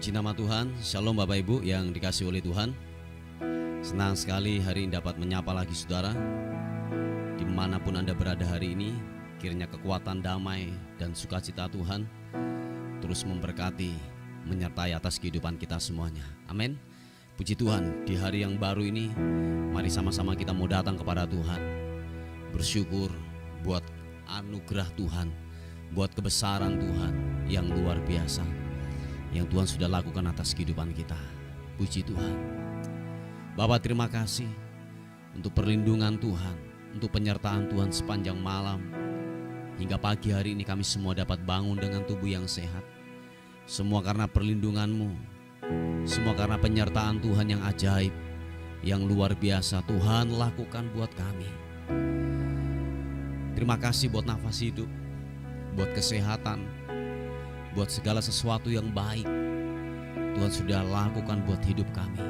Puji nama Tuhan, Shalom Bapak Ibu yang dikasihi oleh Tuhan. Senang sekali hari ini dapat menyapa lagi saudara. Dimanapun Anda berada hari ini, kiranya kekuatan damai dan sukacita Tuhan terus memberkati, menyertai atas kehidupan kita semuanya. Amin. Puji Tuhan, di hari yang baru ini, mari sama-sama kita mau datang kepada Tuhan, bersyukur buat anugerah Tuhan, buat kebesaran Tuhan yang luar biasa yang Tuhan sudah lakukan atas kehidupan kita. Puji Tuhan. Bapa, terima kasih untuk perlindungan Tuhan, untuk penyertaan Tuhan sepanjang malam. Hingga pagi hari ini kami semua dapat bangun dengan tubuh yang sehat. Semua karena perlindungan-Mu, semua karena penyertaan Tuhan yang ajaib, yang luar biasa Tuhan lakukan buat kami. Terima kasih buat nafas hidup, buat kesehatan, buat segala sesuatu yang baik Tuhan sudah lakukan buat hidup kami.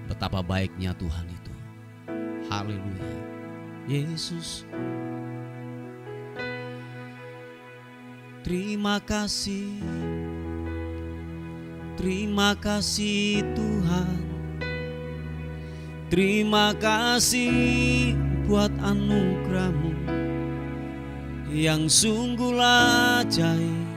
Betapa baiknya Tuhan itu. Haleluya. Yesus, terima kasih. Terima kasih Tuhan. Terima kasih buat anugerah-Mu yang sungguh ajaib.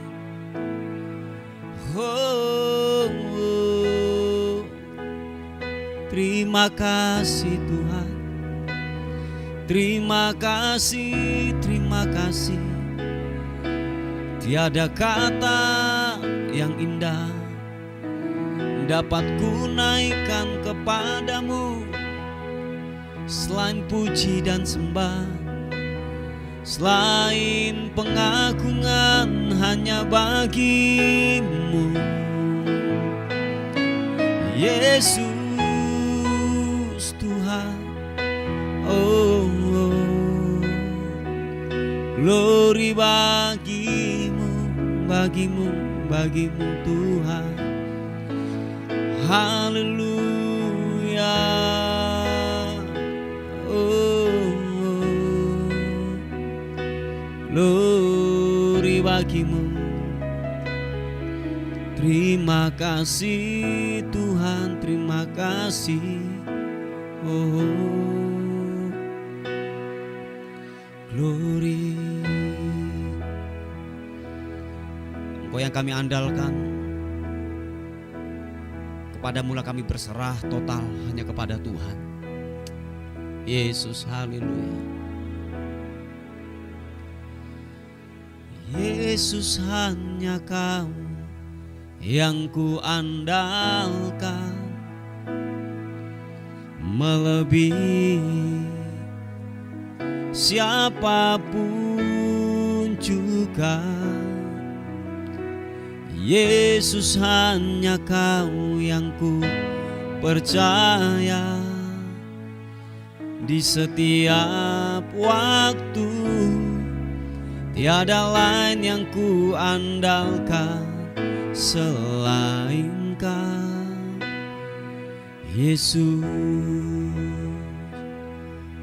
Terima kasih Tuhan. Terima kasih, terima kasih. Tiada kata yang indah dapat ku naikkan kepadamu selain puji dan sembah, selain pengagungan hanya bagimu. Yesus Tuhan, oh, glory bagimu, bagimu, bagimu Tuhan. Haleluya. Glory bagimu. Terima kasih Tuhan, terima kasih. Oh, glory. Engkau yang kami andalkan, kepadamu-lah kami berserah total hanya kepada Tuhan. Yesus, haleluya. Yesus, hanya Kau yang ku andalkan, melebihi siapapun juga. Yesus, hanya Kau yang ku percaya di setiap waktu. Tiada lain yang ku andalkan selain Kau, Yesus.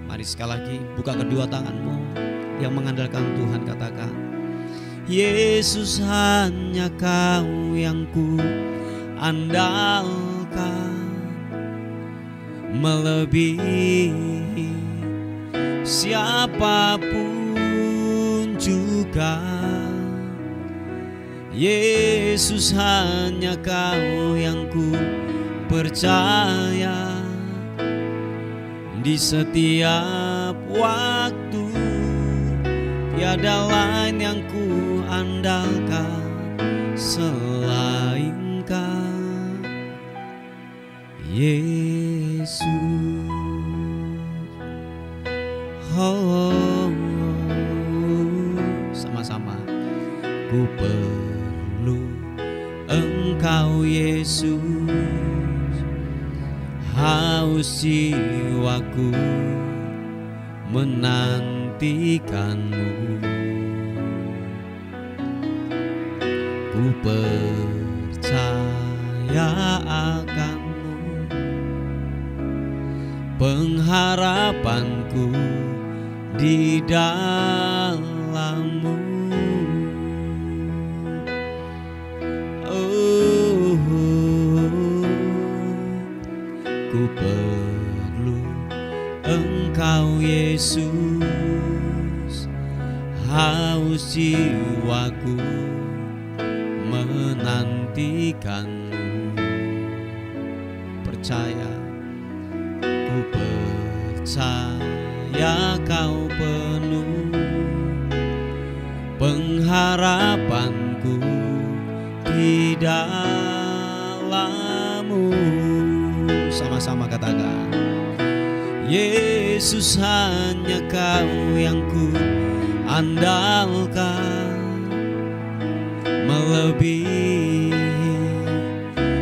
Mari sekali lagi buka kedua tanganmu yang mengandalkan Tuhan, katakan, Yesus, hanya Kau yang ku andalkan, melebihi siapapun juga. Yesus, hanya Kau yang ku percaya di setiap waktu. Tiada lain yang ku andalkan selain Kau, Yesus. Oh, sama-sama. Ku perlu Engkau Yesus, haus jiwaku menantikanmu. Ku percaya akanmu, pengharapanku di dalam-Mu. Oh, Yesus, haus jiwaku menantikanmu. Percaya, ku percaya kau penuh pengharapanku di dalam-Mu. Sama-sama katakan, Yesus, hanya Kau yang ku andalkan, melebihi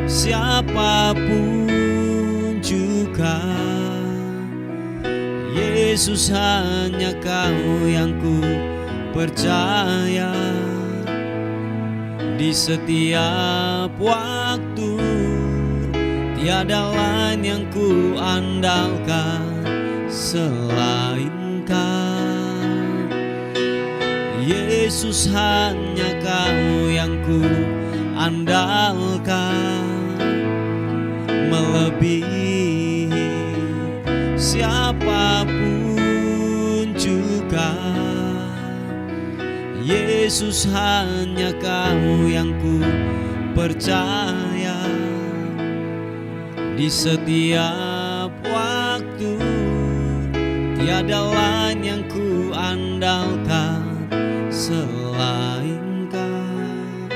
siapapun juga. Yesus, hanya Kau yang ku percaya, di setiap waktu tiada lain yang ku andalkan selain Kau. Yesus, hanya Kau yang ku andalkan, melebihi siapapun juga. Yesus, hanya Kau yang ku percaya, di setiap waktu tiada lain yang ku andalkan selain Kau.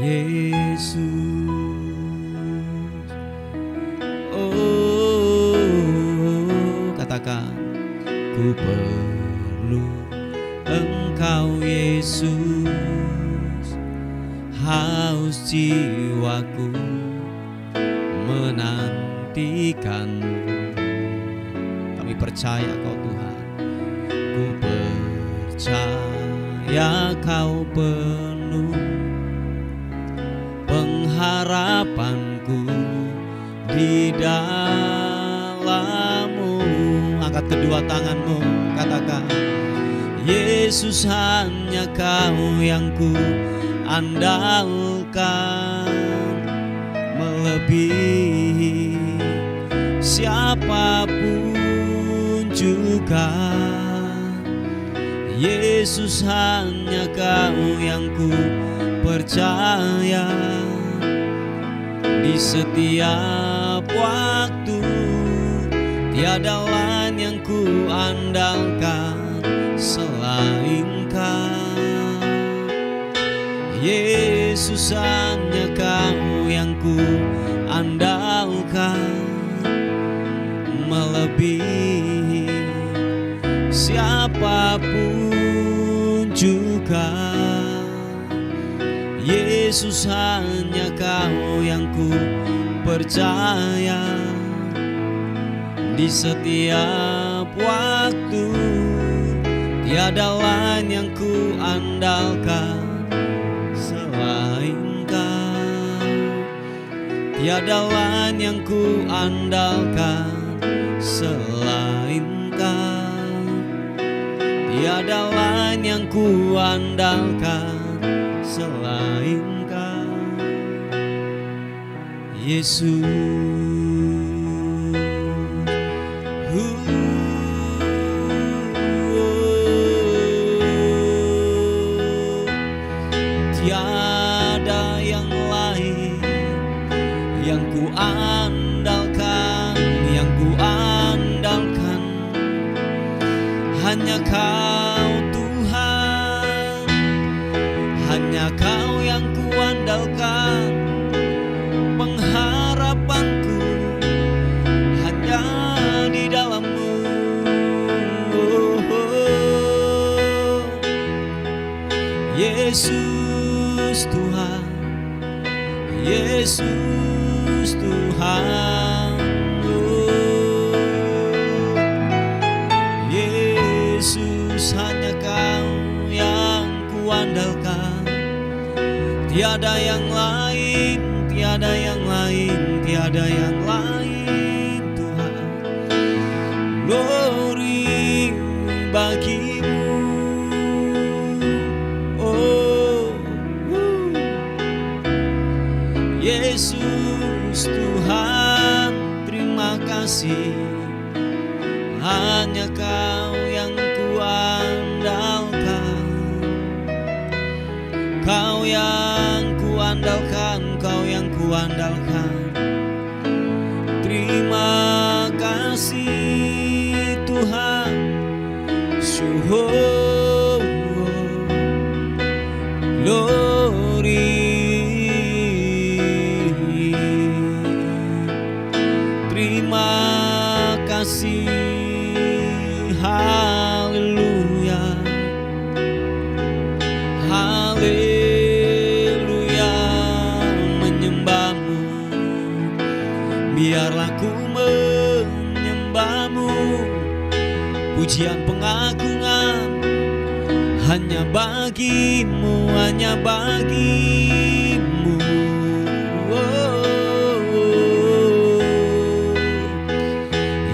Yesus, oh, katakan, ku perlu Engkau Yesus, haus jiwaku menantikanmu. Kami percaya Kau Tuhan, ku percaya Kau penuh pengharapanku di dalam-Mu. Angkat kedua tanganmu, katakan, Yesus, hanya Kau yang ku andalkan, melebihi siapapun juga. Yesus, hanya Kau yang ku percaya, di setiap waktu tiada lain yang ku andalkan selain Kau. Yesus, hanya Kau yang ku andalkan, melebihi siapapun juga. Yesus, hanya Kau yang ku percaya, di setiap waktu tiada lain yang ku andalkan selain Kau. Tiada lain yang ku andalkan selain Kau. Tiada lain yang ku andalkan selain Kau. Yesus, tiada yang lain yang ku andalkan, yang ku andalkan, hanya Kau Tuhan, hanya Kau yang ku andalkan. Pengharapanku hanya di dalam-Mu. Yesus Tuhan, Yesus Tuhan, Yesus, hanya Kau yang ku andalkan. Tiada yang lain, tiada yang lain, tiada yang lain Tuhan. Glory bagi-Mu. Oh, Yesus Tuhan, terima kasih. Hanya hanya Kau yang kuandalkan, Kau yang kuandalkan, Kau yang kuandalkan. Terima kasih Tuhan, Syuhur, glory. Terima kasih, haleluya, haleluya, menyembahmu. Biarlah ku menyembahmu, pujian pengagungan hanya bagimu, hanya bagimu.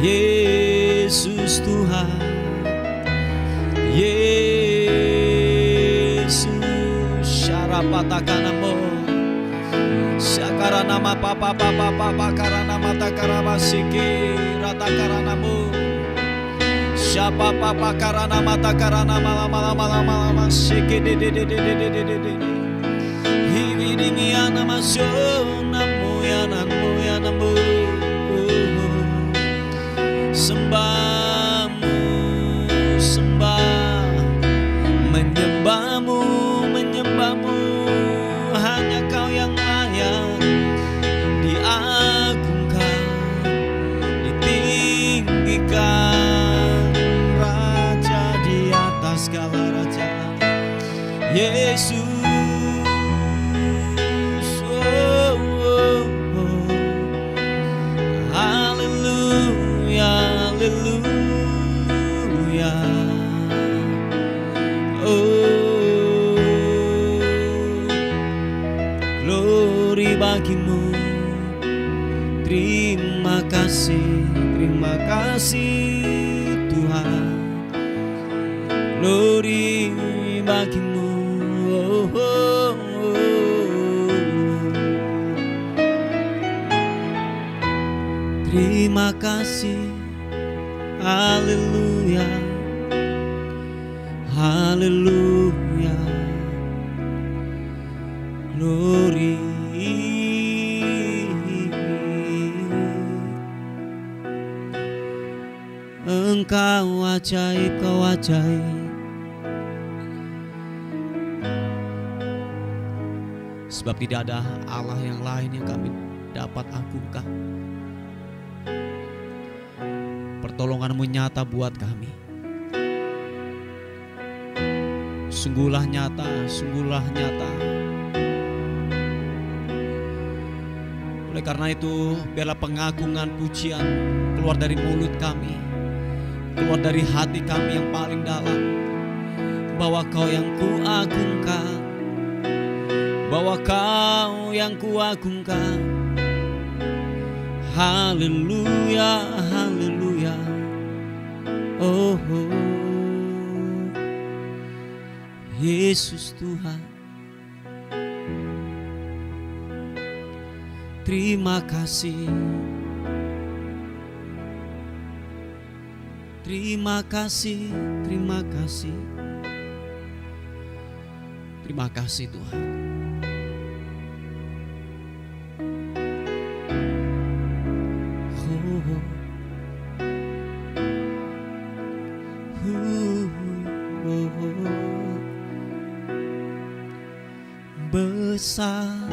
Yesus Tuhan, Yesus. Syarapatakanamo, Syakaranama papa papa papa karanama takarabasiki ratakaranamo, Syapa papa karanama takaranama lama lama lama lama siki de de de de de de de de de. Hibidimiana masonamu ya namu ya namu. Sembahmu, sembah, menyembahmu, menyembahmu. Hanya Kau yang layak diagungkan, ditinggikan, Raja di atas segala raja. Yesus, oh, oh, oh. Haleluya. Haleluya, oh, glory bagimu. Terima kasih Tuhan, glory bagimu. Oh, oh, oh. Terima kasih. Haleluya, haleluya, glory. Engkau ajaib, Kau ajaib. Sebab tidak ada Allah yang lain yang kami dapat agungkan. Pertolongan-Mu nyata buat kami. Sungguhlah nyata, sungguhlah nyata. Oleh karena itu, biarlah pengagungan pujian keluar dari mulut kami, keluar dari hati kami yang paling dalam, bahwa Kau yang kuagungkan, bahwa Kau yang kuagungkan. Haleluya, haleluya, oh, oh. Yesus Tuhan, terima kasih, terima kasih, terima kasih, terima kasih Tuhan. Besar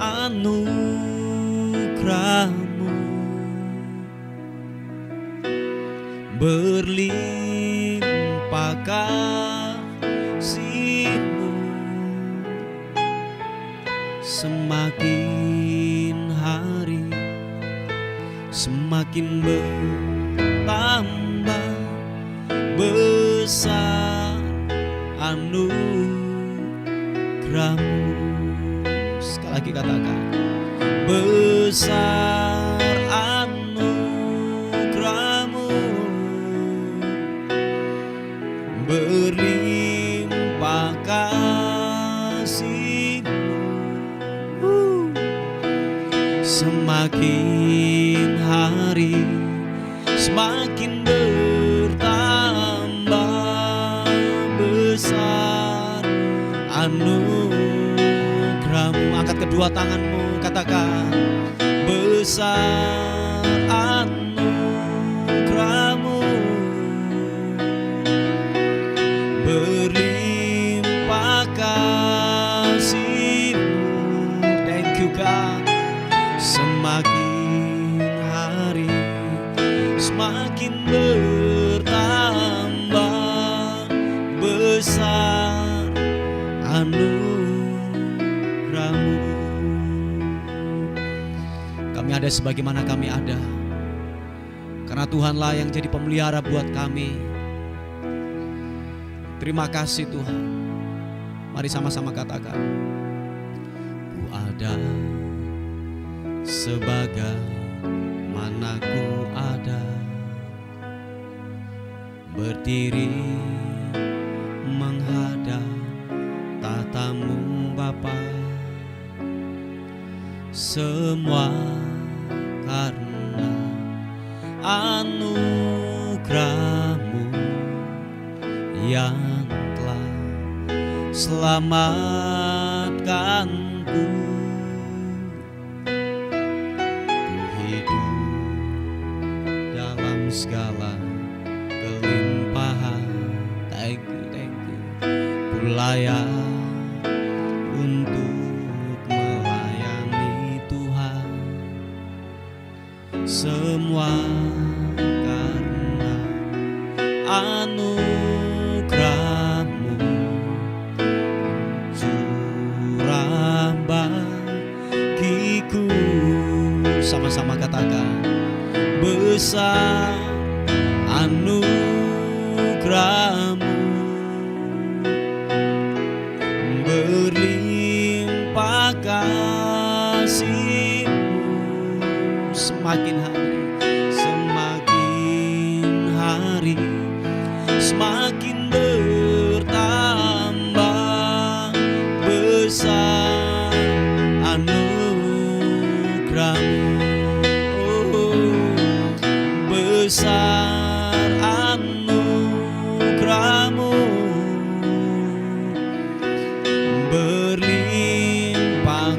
anugerah-Mu, berlimpah kasih-Mu, semakin hari semakin bertambah besar anugerah-Mu. Sekali lagi katakan, besar anugerah-Mu, berlimpah kasih-Mu, semakin hari semakin besar anugerah-Mu. Angkat kedua tanganmu, katakan besar anugerah-Mu, berlimpah kasih-Mu. Thank you God. Semakin hari semakin bertambah besar anugerah-Mu. Kami ada sebagaimana kami ada karena Tuhanlah yang jadi pemelihara buat kami. Terima kasih Tuhan. Mari sama-sama katakan, ku ada sebagaimana ku ada, berdiri menghadap tatamu Bapa. Semua karena anugerah-Mu yang telah selamatkanku. Ku hidup dalam segala kelimpahan. Thank you. Ku layak untuk melayani Tuhan. Semua karena anugerah-Mu curah bagiku. Sama-sama katakan besar anugerah-Mu, berlimpah kasih-Mu. Semakin hari semakin bertambah besar anugerah-Mu. Besar anugerah-Mu, berlimpah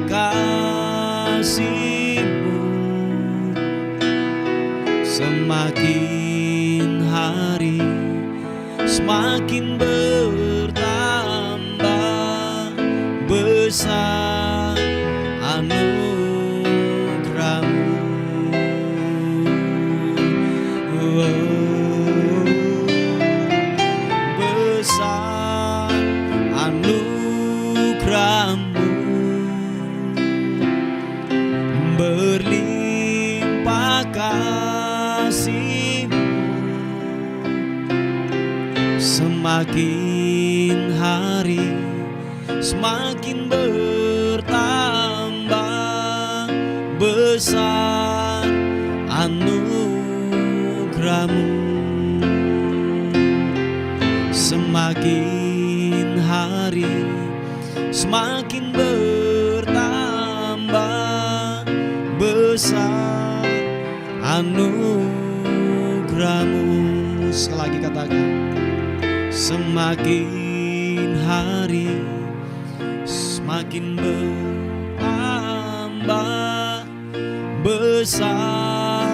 kasih-Mu. Semakin hari semakin bertambah besar anugerah-Mu. Besar anugerah-Mu, berlimpah kasih-Mu. Semakin hari semakin bertambah besar anugerah-Mu. Semakin hari semakin bertambah besar anugerah-Mu. Sekali lagi katakan, semakin hari semakin bertambah besar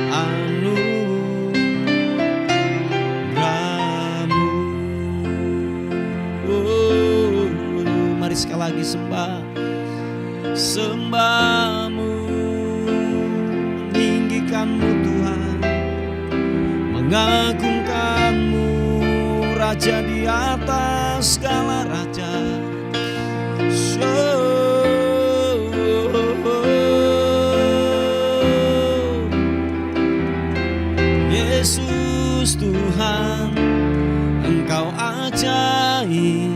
anugerah-Mu. Mari sekali lagi sembah-Mu, meninggikan-Mu Tuhan, mengagungkan-Mu, Raja di atas segala raja. Yesus Tuhan, Engkau ajaib,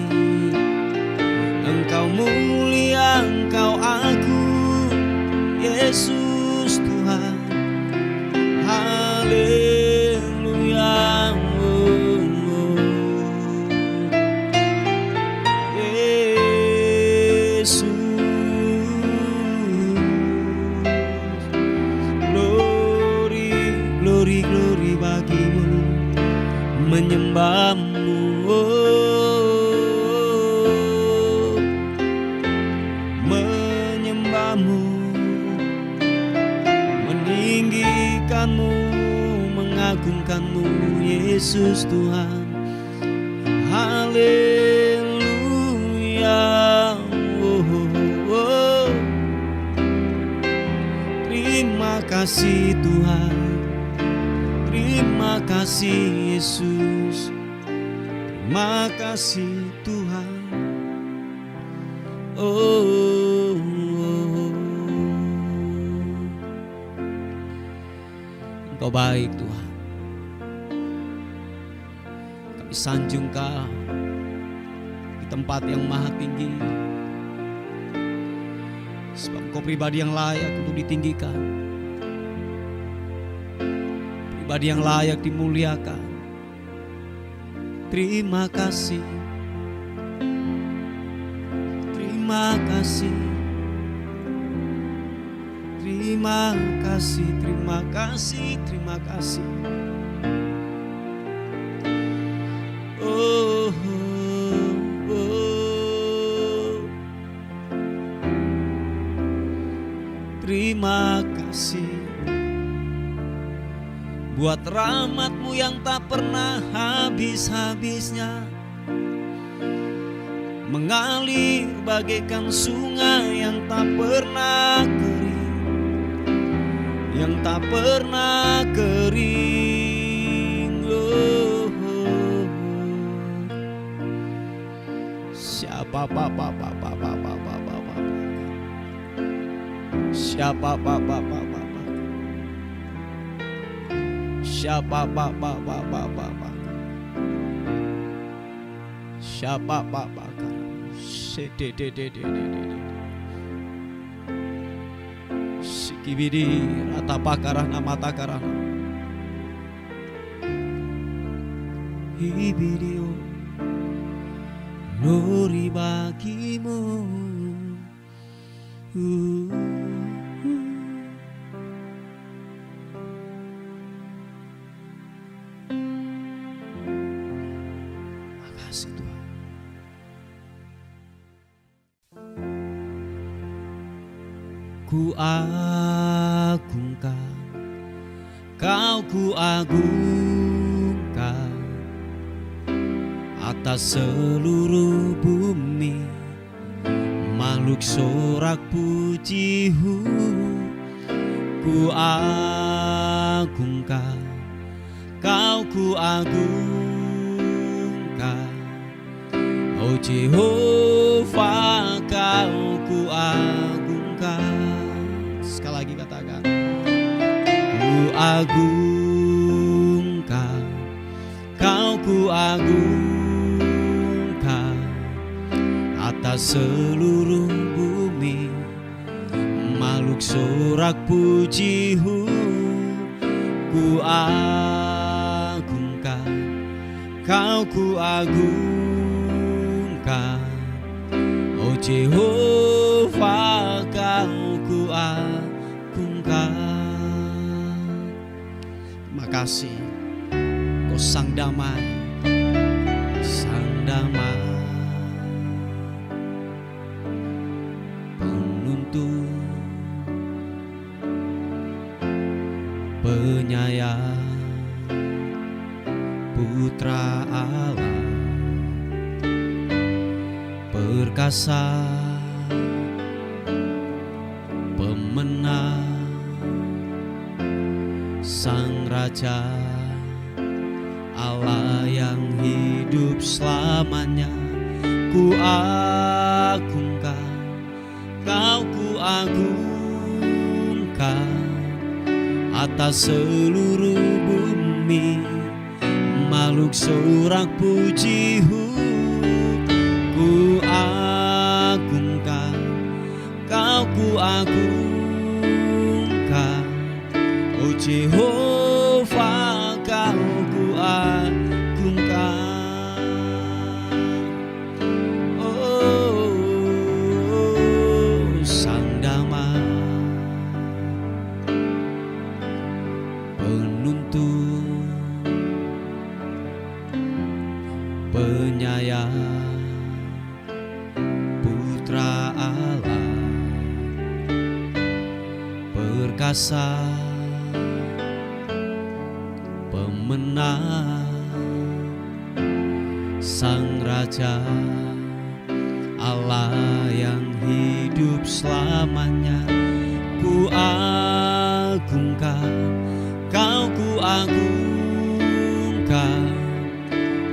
Engkau mulia, Engkau agung. Yesus Tuhan, haleluya. Yesus menyembahmu, meninggikanmu, mengagungkanmu Yesus Tuhan. Haleluya. Terima kasih Tuhan, terima kasih Yesus, terima kasih Tuhan. Engkau baik Tuhan, kami sanjung Kau di tempat yang maha tinggi, sebab Kau pribadi yang layak untuk ditinggikan, pribadi yang layak dimuliakan. Terima kasih, terima kasih, terima kasih, terima kasih, terima kasih. Terima kasih buat rahmat-Mu yang tak pernah habis-habisnya, mengalir bagaikan sungai yang tak pernah kering, yang tak pernah kering. Siapa siapa sikibidi ratapakarana matakarana hibidio glory bagimu. Makasih Tuhan. Ku agungkan, Kau ku agungkan atas seluruh bumi, makhluk sorak pujimu. Ku agungkan, Kau ku agungkan, oh Jehovah, Kau ku agungkan. Sekali lagi katakan, ku agungkan, Kau ku agungkan atas seluruh bumi, makhluk sorak pujimu. Ku agungkan, Kau ku agungkan, oh Jehovah, Kau ku agungkan. Terima kasih, Kau sang damai, sang damai, penuntun, penyayang, Putra Allah, perkasa, pemenang, Sang Raja, Allah yang hidup selamanya. Ku agungkan, Kau ku agungkan atas seluruh bumi, makhluk sorak pujimu. Ku agungkan, Kau ku agungkan, oh Jehovah, Kau ku agungkan. Oh, sang damai, penuntun, penyayang, Putra Allah, perkasa, pemenang, Sang Raja, Allah yang hidup selamanya. Ku agungkan, Kau ku agungkan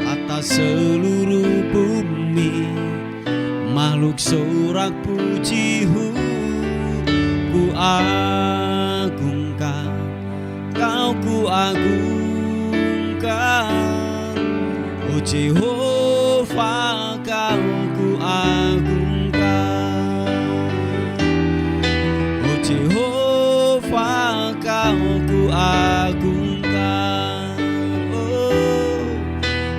atas seluruh bumi, makhluk sorak pujimu. Ku agungkan, Kau ku agungkan, oh Jehovah, Kau ku agungkan, oh Jehovah, Kau ku agungkan,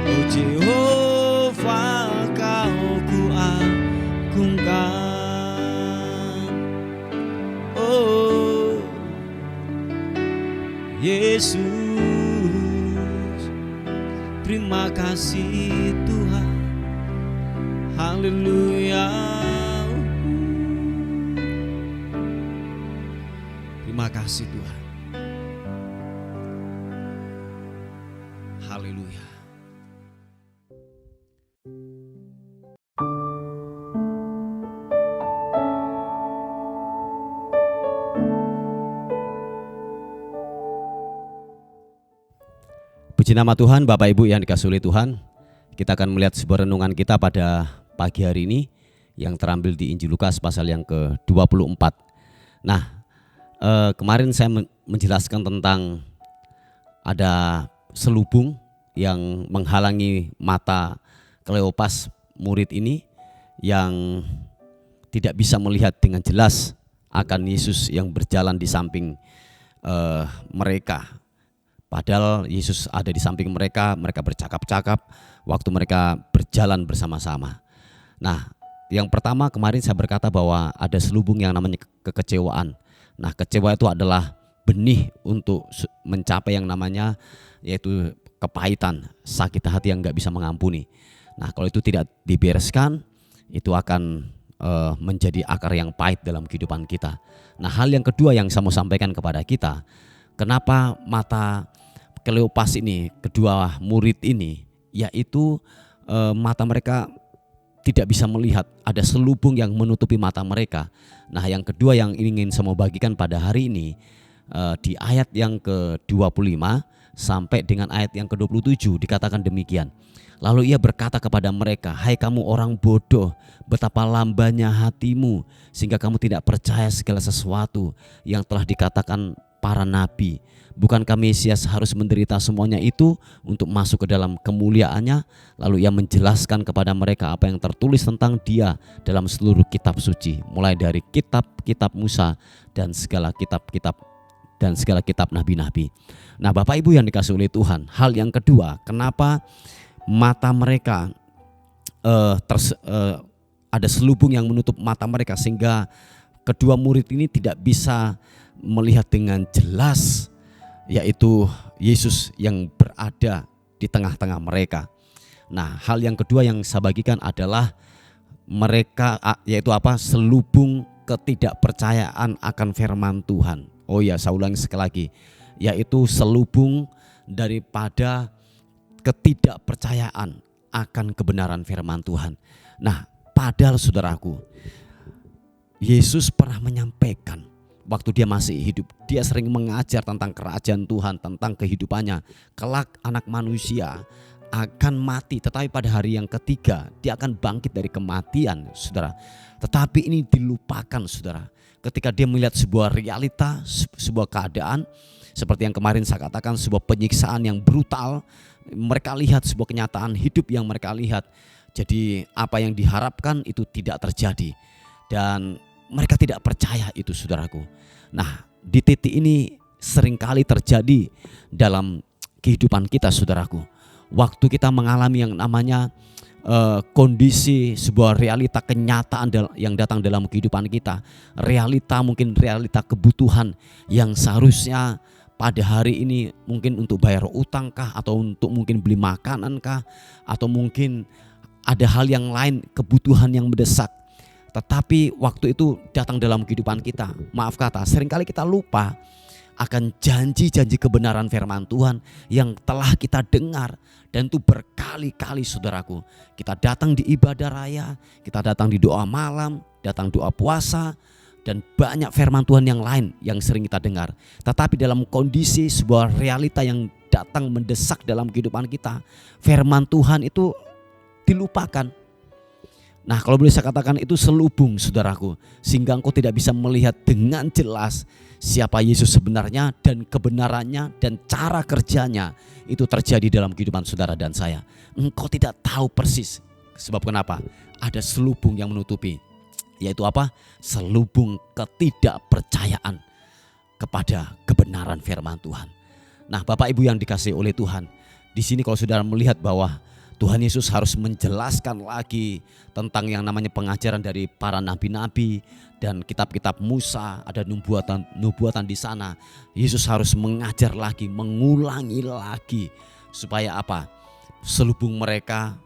oh Jehovah, Kau ku agungkan, oh Yesus. Terima kasih Tuhan, haleluya. Terima kasih Tuhan, haleluya. Puji nama Tuhan. Bapak Ibu yang dikasihi oleh Tuhan, kita akan melihat sebuah renungan kita pada pagi hari ini yang terambil di Injil Lukas pasal yang ke-24. Nah, kemarin saya menjelaskan tentang ada selubung yang menghalangi mata Kleopas murid ini yang tidak bisa melihat dengan jelas akan Yesus yang berjalan di samping mereka. Padahal Yesus ada di samping mereka, mereka bercakap-cakap waktu mereka berjalan bersama-sama. Nah, yang pertama kemarin saya berkata bahwa ada selubung yang namanya kekecewaan. Nah, kecewa itu adalah benih untuk mencapai yang namanya yaitu kepahitan, sakit hati yang gak bisa mengampuni. Nah, kalau itu tidak dibereskan, itu akan menjadi akar yang pahit dalam kehidupan kita. Nah, hal yang kedua yang saya mau sampaikan kepada kita, kenapa mata Kleopas ini, kedua murid ini, yaitu mata mereka tidak bisa melihat, ada selubung yang menutupi mata mereka. Nah, yang kedua yang ingin saya mau bagikan pada hari ini, di ayat yang ke-25 sampai dengan ayat yang ke-27 dikatakan demikian. Lalu ia berkata kepada mereka, hai kamu orang bodoh, betapa lambannya hatimu sehingga kamu tidak percaya segala sesuatu yang telah dikatakan para nabi. Bukankah Mesias harus menderita semuanya itu untuk masuk ke dalam kemuliaannya? Lalu ia menjelaskan kepada mereka apa yang tertulis tentang dia dalam seluruh kitab suci, mulai dari kitab-kitab Musa dan segala kitab-kitab nabi-nabi. Nah, Bapak Ibu yang dikasihi oleh Tuhan, hal yang kedua, kenapa mata mereka ada selubung yang menutup mata mereka sehingga kedua murid ini tidak bisa melihat dengan jelas, yaitu Yesus yang berada di tengah-tengah mereka. Nah, hal yang kedua yang saya bagikan adalah mereka, yaitu apa? Selubung ketidakpercayaan akan firman Tuhan. Oh ya, saya ulangi sekali lagi, yaitu selubung daripada ketidakpercayaan akan kebenaran firman Tuhan. Nah, padahal saudaraku, Yesus pernah menyampaikan waktu dia masih hidup, dia sering mengajar tentang kerajaan Tuhan, tentang kehidupannya. Kelak anak manusia akan mati, tetapi pada hari yang ketiga dia akan bangkit dari kematian, saudara. Tetapi ini dilupakan, saudara, ketika dia melihat sebuah realita, sebuah keadaan seperti yang kemarin saya katakan, sebuah penyiksaan yang brutal. Mereka lihat sebuah kenyataan hidup yang mereka lihat. Jadi apa yang diharapkan itu tidak terjadi, dan mereka tidak percaya itu, saudaraku. Nah, di titik ini seringkali terjadi dalam kehidupan kita, saudaraku. Waktu kita mengalami yang namanya kondisi, sebuah realita kenyataan yang datang dalam kehidupan kita, realita mungkin realita kebutuhan yang seharusnya pada hari ini mungkin untuk bayar utang kah, atau untuk mungkin beli makanan kah, atau mungkin ada hal yang lain, kebutuhan yang mendesak. Tetapi waktu itu datang dalam kehidupan kita, maaf kata, seringkali kita lupa akan janji-janji kebenaran firman Tuhan yang telah kita dengar. Dan itu berkali-kali saudaraku, kita datang di ibadah raya, kita datang di doa malam, datang doa puasa, dan banyak firman Tuhan yang lain yang sering kita dengar. Tetapi dalam kondisi sebuah realita yang datang mendesak dalam kehidupan kita, firman Tuhan itu dilupakan. Nah, kalau boleh saya katakan itu selubung saudaraku, sehingga engkau tidak bisa melihat dengan jelas siapa Yesus sebenarnya dan kebenarannya dan cara kerjanya itu terjadi dalam kehidupan saudara dan saya. Engkau tidak tahu persis. Sebab kenapa? Ada selubung yang menutupi. Yaitu apa? Selubung ketidakpercayaan kepada kebenaran firman Tuhan. Nah, Bapak Ibu yang dikasihi oleh Tuhan, di sini kalau saudara melihat bahwa Tuhan Yesus harus menjelaskan lagi tentang yang namanya pengajaran dari para nabi-nabi dan kitab-kitab Musa, ada nubuatan di sana. Yesus harus mengajar lagi, mengulangi lagi supaya apa? Selubung mereka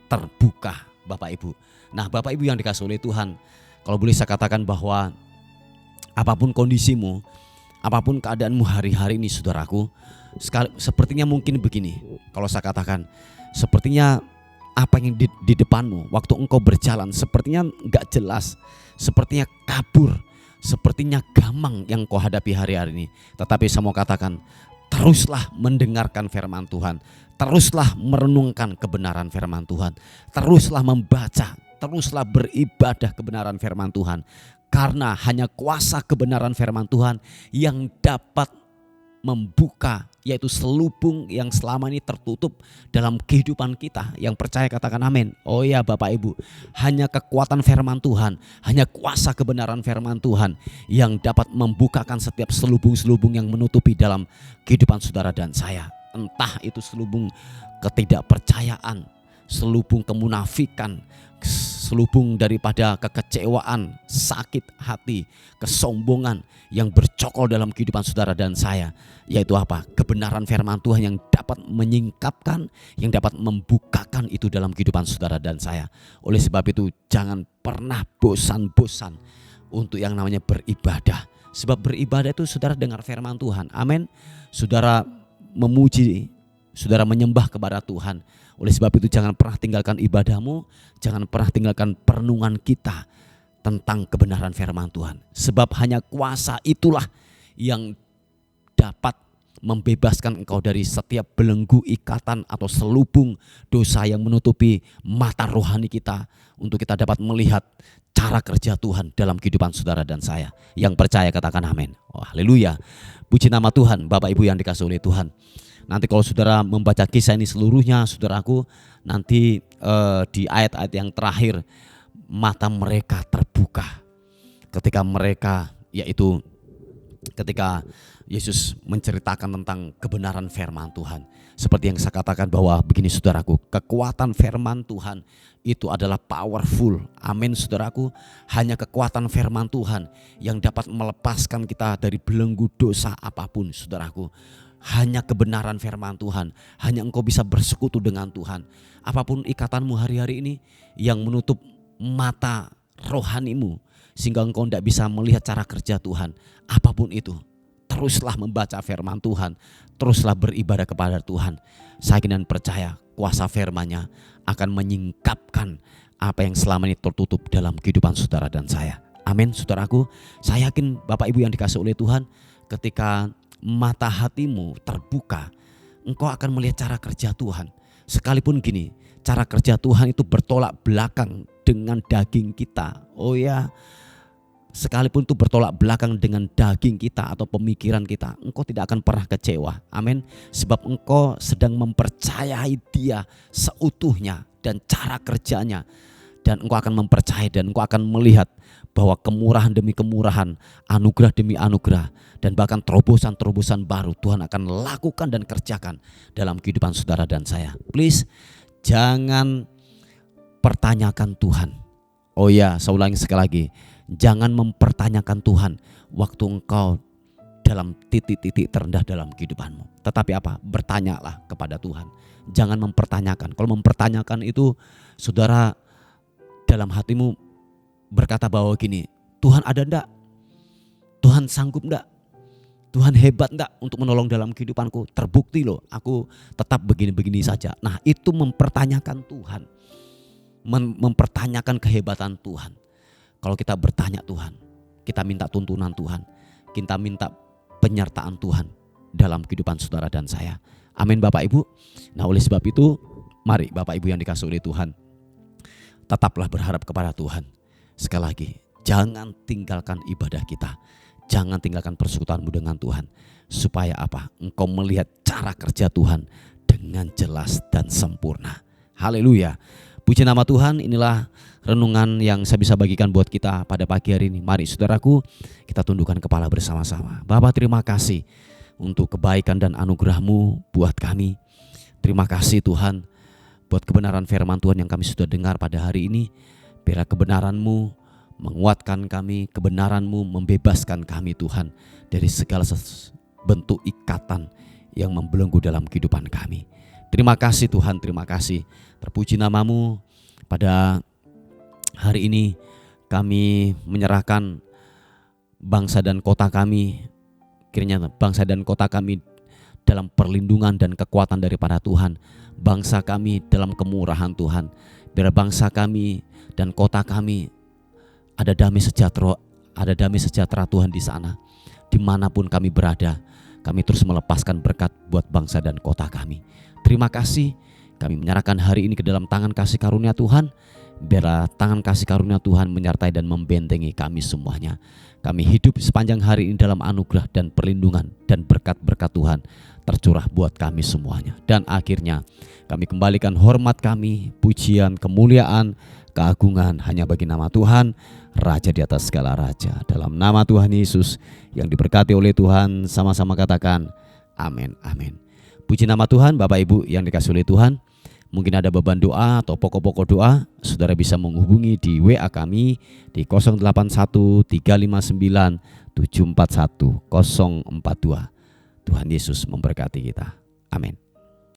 terbuka, Bapak Ibu. Nah, Bapak Ibu yang dikasihi oleh Tuhan, kalau boleh saya katakan bahwa apapun kondisimu, apapun keadaanmu hari-hari ini saudaraku, sepertinya mungkin begini, kalau saya katakan, sepertinya apa yang di depanmu waktu engkau berjalan sepertinya gak jelas, sepertinya kabur, sepertinya gamang yang kau hadapi hari-hari ini. Tetapi saya mau katakan, teruslah mendengarkan firman Tuhan, teruslah merenungkan kebenaran firman Tuhan, teruslah membaca, teruslah beribadah kebenaran firman Tuhan. Karena hanya kuasa kebenaran firman Tuhan yang dapat membuka, yaitu selubung yang selama ini tertutup dalam kehidupan kita. Yang percaya katakan amin. Oh ya Bapak Ibu, hanya kekuatan firman Tuhan, hanya kuasa kebenaran firman Tuhan yang dapat membukakan setiap selubung-selubung yang menutupi dalam kehidupan saudara dan saya. Entah itu selubung ketidakpercayaan, selubung kemunafikan, selubung daripada kekecewaan, sakit hati, kesombongan yang bercokol dalam kehidupan saudara dan saya. Yaitu apa? Kebenaran firman Tuhan yang dapat menyingkapkan, yang dapat membukakan itu dalam kehidupan saudara dan saya. Oleh sebab itu jangan pernah bosan-bosan untuk yang namanya beribadah. Sebab beribadah itu saudara dengar firman Tuhan. Amin. Saudara memuji, saudara menyembah kepada Tuhan. Oleh sebab itu jangan pernah tinggalkan ibadahmu, jangan pernah tinggalkan perenungan kita tentang kebenaran firman Tuhan. Sebab hanya kuasa itulah yang dapat membebaskan engkau dari setiap belenggu, ikatan atau selubung dosa yang menutupi mata rohani kita, untuk kita dapat melihat cara kerja Tuhan dalam kehidupan saudara dan saya. Yang percaya katakan amin. Oh, haleluya. Puji nama Tuhan. Bapak Ibu yang dikasihi oleh Tuhan, nanti kalau saudara membaca kisah ini seluruhnya, saudaraku, nanti di ayat-ayat yang terakhir mata mereka terbuka ketika mereka, yaitu ketika Yesus menceritakan tentang kebenaran firman Tuhan. Seperti yang saya katakan bahwa begini saudaraku, kekuatan firman Tuhan itu adalah powerful. Amin saudaraku. Hanya kekuatan firman Tuhan yang dapat melepaskan kita dari belenggu dosa apapun saudaraku. Hanya kebenaran firman Tuhan, hanya engkau bisa bersekutu dengan Tuhan. Apapun ikatanmu hari-hari ini yang menutup mata rohanimu sehingga engkau tidak bisa melihat cara kerja Tuhan, apapun itu, teruslah membaca firman Tuhan, teruslah beribadah kepada Tuhan. Saya yakin dan percaya kuasa firman-Nya akan menyingkapkan apa yang selama ini tertutup dalam kehidupan saudara dan saya. Amin saudaraku. Saya yakin Bapak Ibu yang dikasihi oleh Tuhan, ketika mata hatimu terbuka, engkau akan melihat cara kerja Tuhan. Sekalipun gini, cara kerja Tuhan itu bertolak belakang dengan daging kita. Oh ya, sekalipun itu bertolak belakang dengan daging kita atau pemikiran kita, engkau tidak akan pernah kecewa. Amin. Sebab engkau sedang mempercayai Dia seutuhnya dan cara kerjanya. Dan engkau akan mempercayai dan engkau akan melihat bahwa kemurahan demi kemurahan, anugerah demi anugerah, dan bahkan terobosan-terobosan baru Tuhan akan lakukan dan kerjakan dalam kehidupan saudara dan saya. Please, jangan pertanyakan Tuhan. Oh ya, saya ulangi sekali lagi. Jangan mempertanyakan Tuhan waktu engkau dalam titik-titik terendah dalam kehidupanmu. Tetapi apa? Bertanyalah kepada Tuhan. Jangan mempertanyakan. Kalau mempertanyakan itu, saudara dalam hatimu berkata bahwa gini, Tuhan ada enggak? Tuhan sanggup enggak? Tuhan hebat enggak untuk menolong dalam kehidupanku? Terbukti loh, aku tetap begini-begini saja. Nah, itu mempertanyakan Tuhan. Mempertanyakan kehebatan Tuhan. Kalau kita bertanya Tuhan, kita minta tuntunan Tuhan, kita minta penyertaan Tuhan dalam kehidupan saudara dan saya. Amin Bapak Ibu. Nah, oleh sebab itu, mari Bapak Ibu yang dikasihi oleh Tuhan, tetaplah berharap kepada Tuhan. Sekali lagi, jangan tinggalkan ibadah kita. Jangan tinggalkan persekutuanmu dengan Tuhan. Supaya apa? Engkau melihat cara kerja Tuhan dengan jelas dan sempurna. Haleluya. Puji nama Tuhan. Inilah renungan yang saya bisa bagikan buat kita pada pagi hari ini. Mari saudaraku, kita tundukkan kepala bersama-sama. Bapa, terima kasih untuk kebaikan dan anugerah-Mu buat kami. Terima kasih Tuhan buat kebenaran firman Tuhan yang kami sudah dengar pada hari ini. Biarlah kebenaran-Mu menguatkan kami, kebenaran-Mu membebaskan kami Tuhan dari segala bentuk ikatan yang membelenggu dalam kehidupan kami. Terima kasih Tuhan, terima kasih. Terpuji nama-Mu. Pada hari ini kami menyerahkan bangsa dan kota kami, kiranya bangsa dan kota kami dalam perlindungan dan kekuatan daripada Tuhan. Bangsa kami dalam kemurahan Tuhan. Biar bangsa kami dan kota kami ada damai sejahtera Tuhan di sana. Dimanapun kami berada, kami terus melepaskan berkat buat bangsa dan kota kami. Terima kasih, kami menyerahkan hari ini ke dalam tangan kasih karunia Tuhan. Biarlah tangan kasih karunia Tuhan menyertai dan membentengi kami semuanya. Kami hidup sepanjang hari ini dalam anugerah dan perlindungan dan berkat-berkat Tuhan tercurah buat kami semuanya. Dan akhirnya kami kembalikan hormat kami, pujian, kemuliaan, keagungan hanya bagi nama Tuhan, Raja di atas segala raja. Dalam nama Tuhan Yesus yang diberkati oleh Tuhan, sama-sama katakan amin, amin. Puji nama Tuhan. Bapak Ibu yang dikasihi oleh Tuhan, mungkin ada beban doa atau pokok-pokok doa, saudara bisa menghubungi di WA kami di 081 359 741 042. Tuhan Yesus memberkati kita. Amin.